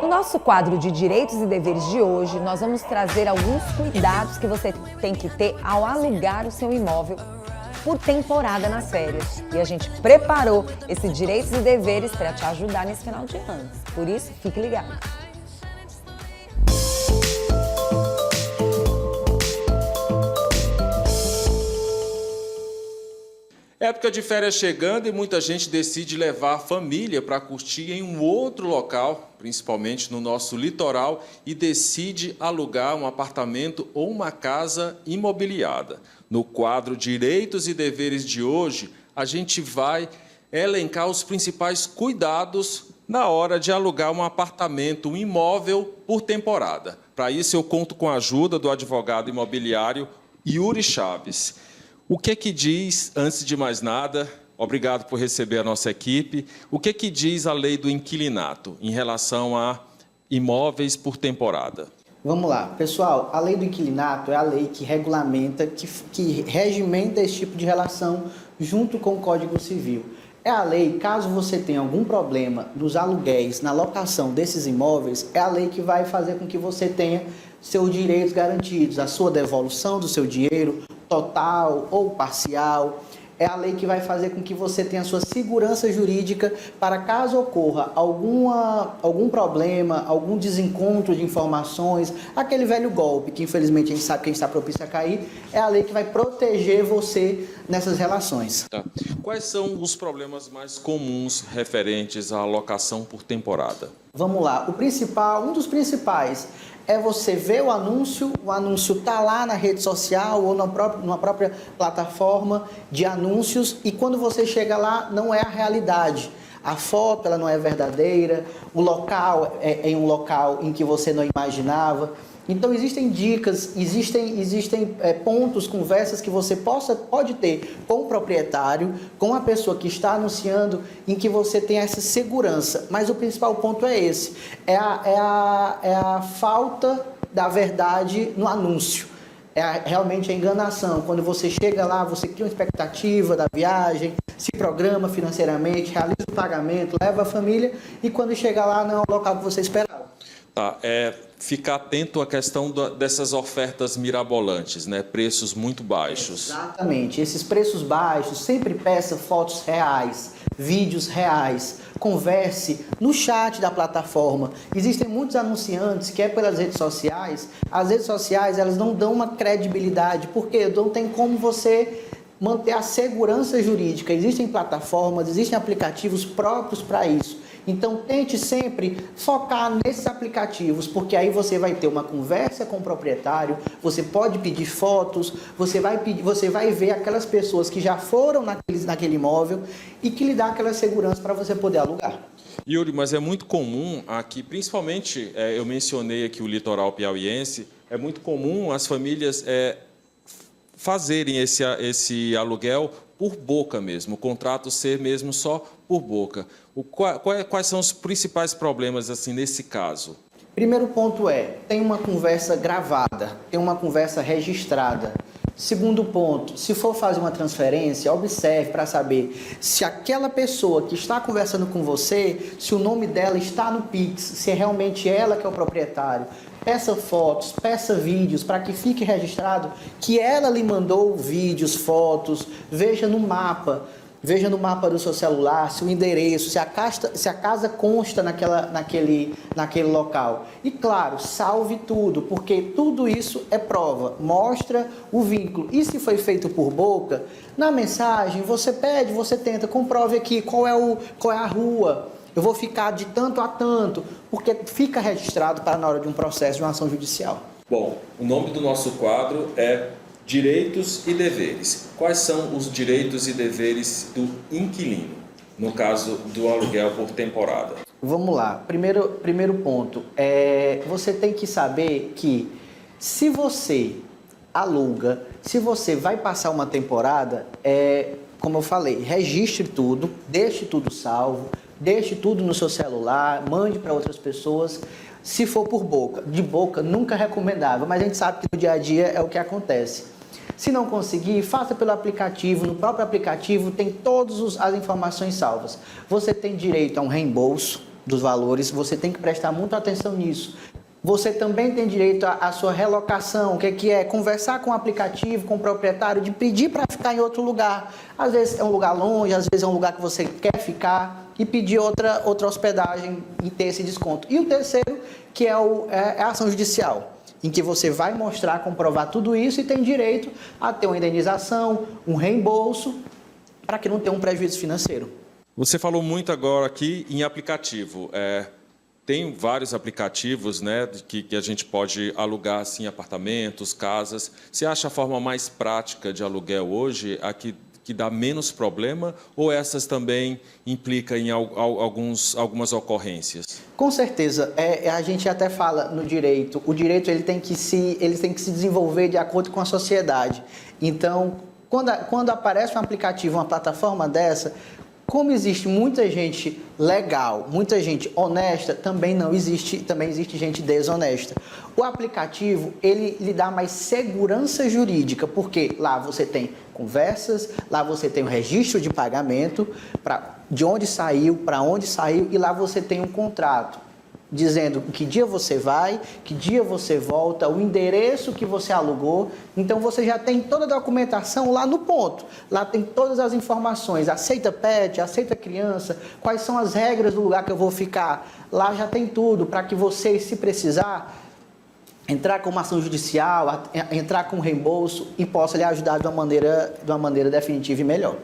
No nosso quadro de direitos e deveres de hoje, nós vamos trazer alguns cuidados que você tem que ter ao alugar o seu imóvel por temporada nas férias. E a gente preparou esses direitos e deveres para te ajudar nesse final de ano. Por isso, fique ligado. Época de férias chegando e muita gente decide levar a família para curtir em um outro local, principalmente no nosso litoral, e decide alugar um apartamento ou uma casa imobiliada. No quadro Direitos e Deveres de hoje, a gente vai elencar os principais cuidados na hora de alugar um apartamento, um imóvel por temporada. Para isso, eu conto com a ajuda do advogado imobiliário Yuri Chaves. O que diz, antes de mais nada, obrigado por receber a nossa equipe, o que diz a lei do inquilinato em relação a imóveis por temporada? Vamos lá, pessoal, a lei do inquilinato é a lei que regulamenta, que regimenta esse tipo de relação junto com o Código Civil. É a lei, caso você tenha algum problema nos aluguéis, na locação desses imóveis, é a lei que vai fazer com que você tenha seus direitos garantidos, a sua devolução do seu dinheiro, total ou parcial. É a lei que vai fazer com que você tenha a sua segurança jurídica para caso ocorra algum problema, algum desencontro de informações, aquele velho golpe que infelizmente a gente sabe que a gente está propício a cair, é a lei que vai proteger você nessas relações. Tá. Quais são os problemas mais comuns referentes à alocação por temporada? Vamos lá, um dos principais é você ver o anúncio está lá na rede social ou numa própria plataforma de anúncios e quando você chega lá não é a realidade. A foto ela não é verdadeira, o local é um local em que você não imaginava. Então existem dicas, existem pontos, conversas que você pode ter com o proprietário, com a pessoa que está anunciando, em que você tem essa segurança. Mas o principal ponto é esse, é a falta da verdade no anúncio. Realmente a enganação. Quando você chega lá, você cria uma expectativa da viagem, se programa financeiramente, realiza o pagamento, leva a família e quando chega lá não é o local que você esperava. Tá, ficar atento à questão dessas ofertas mirabolantes, né? Preços muito baixos. Exatamente. Esses preços baixos, sempre peça fotos reais, vídeos reais, converse no chat da plataforma. Existem muitos anunciantes que pelas redes sociais. As redes sociais elas não dão uma credibilidade, porque não tem como você manter a segurança jurídica. Existem plataformas, existem aplicativos próprios para isso. Então, tente sempre focar nesses aplicativos, porque aí você vai ter uma conversa com o proprietário, você pode pedir fotos, você vai ver aquelas pessoas que já foram naquele imóvel e que lhe dá aquela segurança para você poder alugar. Yuri, mas é muito comum aqui, principalmente, eu mencionei aqui o litoral piauiense, é muito comum as famílias fazerem esse aluguel por boca mesmo, o contrato ser mesmo só por boca. Quais são os principais problemas assim nesse caso? Primeiro ponto tem uma conversa gravada, tem uma conversa registrada. Segundo ponto, se for fazer uma transferência, observe para saber se aquela pessoa que está conversando com você, se o nome dela está no Pix, se é realmente ela que é o proprietário. Peça fotos, peça vídeos para que fique registrado que ela lhe mandou vídeos, fotos, veja no mapa do seu celular, se o endereço, se a casa consta naquele local. E claro, salve tudo, porque tudo isso é prova, mostra o vínculo. E se foi feito por boca, na mensagem você tenta, comprove aqui qual é a rua, eu vou ficar de tanto a tanto, porque fica registrado para na hora de um processo, de uma ação judicial. Bom, o nome do nosso quadro é Direitos e Deveres. Quais são os direitos e deveres do inquilino, no caso do aluguel por temporada? Vamos lá. Primeiro ponto. Você tem que saber que se você aluga, se você vai passar uma temporada, como eu falei, registre tudo, deixe tudo salvo, deixe tudo no seu celular, mande para outras pessoas. Se for por boca, de boca nunca é recomendável, mas a gente sabe que no dia a dia é o que acontece. Se não conseguir, faça pelo aplicativo. No próprio aplicativo tem todas as informações salvas. Você tem direito a um reembolso, dos valores, você tem que prestar muita atenção nisso. Você também tem direito à sua relocação, o que é conversar com o aplicativo, com o proprietário, de pedir para ficar em outro lugar. Às vezes é um lugar longe, às vezes é um lugar que você quer ficar e pedir outra hospedagem e ter esse desconto. E o terceiro, que é a ação judicial, em que você vai mostrar, comprovar tudo isso e tem direito a ter uma indenização, um reembolso, para que não tenha um prejuízo financeiro. Você falou muito agora aqui em aplicativo. Tem vários aplicativos, né, que a gente pode alugar assim, apartamentos, casas. Você acha a forma mais prática de aluguel hoje a que dá menos problema, ou essas também implicam em algumas ocorrências? Com certeza. A gente até fala no direito. O direito ele tem que se desenvolver de acordo com a sociedade. Então, quando aparece um aplicativo, uma plataforma dessa, como existe muita gente legal, muita gente honesta, também existe gente desonesta. O aplicativo, ele lhe dá mais segurança jurídica, porque lá você tem conversas, lá você tem o registro de pagamento, de onde saiu, para onde saiu, e lá você tem um contrato dizendo que dia você vai, que dia você volta, o endereço que você alugou. Então você já tem toda a documentação lá no ponto. Lá tem todas as informações, aceita pet, aceita criança, quais são as regras do lugar que eu vou ficar. Lá já tem tudo para que você, se precisar, entrar com uma ação judicial, entrar com reembolso e possa lhe ajudar de uma maneira definitiva e melhor.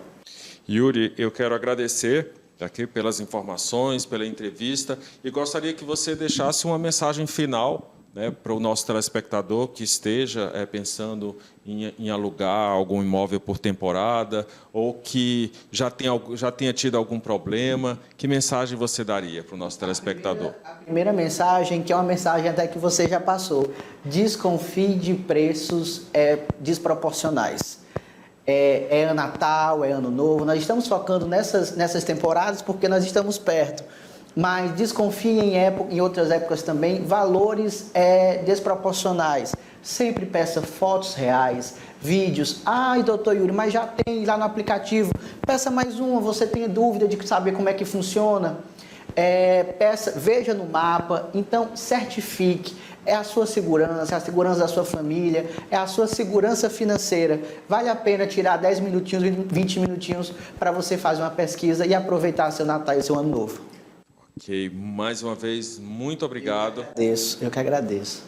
Yuri, eu quero agradecer aqui pelas informações, pela entrevista, e gostaria que você deixasse uma mensagem final, né, para o nosso telespectador que esteja pensando em alugar algum imóvel por temporada ou que já tenha tido algum problema. Que mensagem você daria para o nosso telespectador? A primeira mensagem, que é uma mensagem até que você já passou: desconfie de preços desproporcionais. É Natal, é Ano Novo, nós estamos focando nessas temporadas porque nós estamos perto, mas desconfie em outras épocas também, valores desproporcionais. Sempre peça fotos reais, vídeos. Ai, doutor Yuri, mas já tem lá no aplicativo. Peça mais uma, você tem dúvida de saber como é que funciona. Veja no mapa, então certifique. É a sua segurança, é a segurança da sua família, é a sua segurança financeira. Vale a pena tirar 10 minutinhos, 20 minutinhos para você fazer uma pesquisa e aproveitar seu Natal e seu Ano Novo. Ok, mais uma vez, muito obrigado. Eu que agradeço.